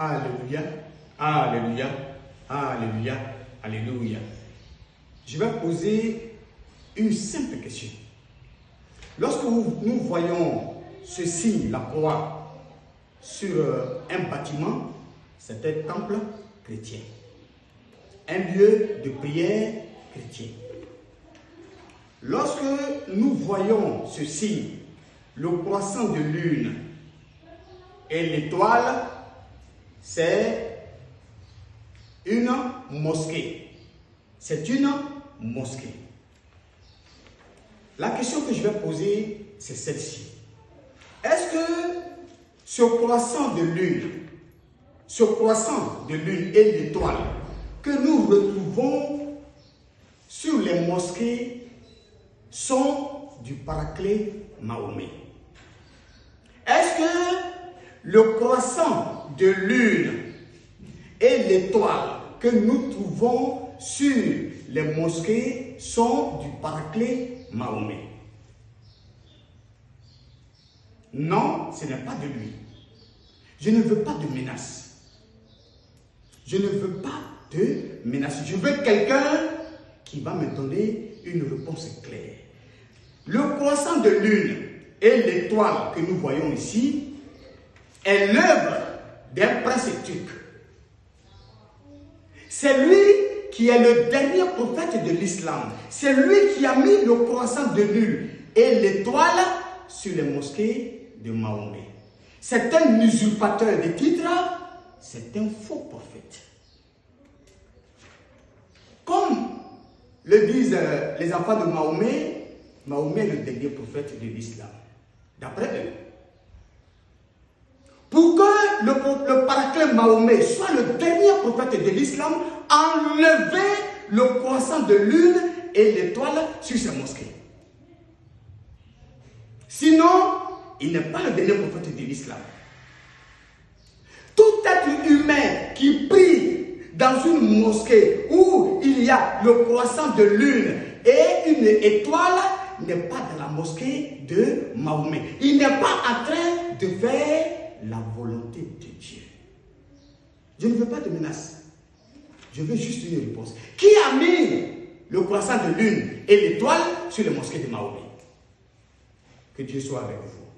Alléluia, alléluia, alléluia, alléluia. Je vais poser une simple question. Lorsque nous voyons ce signe, la croix, sur un bâtiment, c'est un temple chrétien. Un lieu de prière chrétien. Lorsque nous voyons ce signe, le croissant de lune et l'étoile, c'est une mosquée. C'est une mosquée. La question que je vais poser, c'est celle-ci. Est-ce que ce croissant de lune et l'étoile que nous retrouvons sur les mosquées sont du Paraclet Mahomet? Est-ce que le croissant de lune et l'étoile que nous trouvons sur les mosquées sont du Paraclet Mahomet? Non, ce n'est pas de lui. Je ne veux pas de menace. Je ne veux pas de menace. Je veux quelqu'un qui va me donner une réponse claire. Le croissant de lune et l'étoile que nous voyons ici est l'œuvre d'un prince turc. C'est lui qui est le dernier prophète de l'islam. C'est lui qui a mis le croissant de lune et l'étoile sur les mosquées de Mahomet. C'est un usurpateur de titres, c'est un faux prophète. Comme le disent les enfants de Mahomet, Mahomet est le dernier prophète de l'islam. D'après eux. Pour que le Paraclet Mahomet soit le dernier prophète de l'islam, enlevez le croissant de lune et l'étoile sur ces mosquées. Sinon, il n'est pas le dernier prophète de l'islam. Tout être humain qui prie dans une mosquée où il y a le croissant de lune et une étoile n'est pas dans la mosquée de Mahomet. Il n'est pas en train de faire la volonté de Dieu. Je ne veux pas de menace. Je veux juste une réponse. Qui a mis le croissant de lune et l'étoile sur les mosquées de Mahomet? Que Dieu soit avec vous.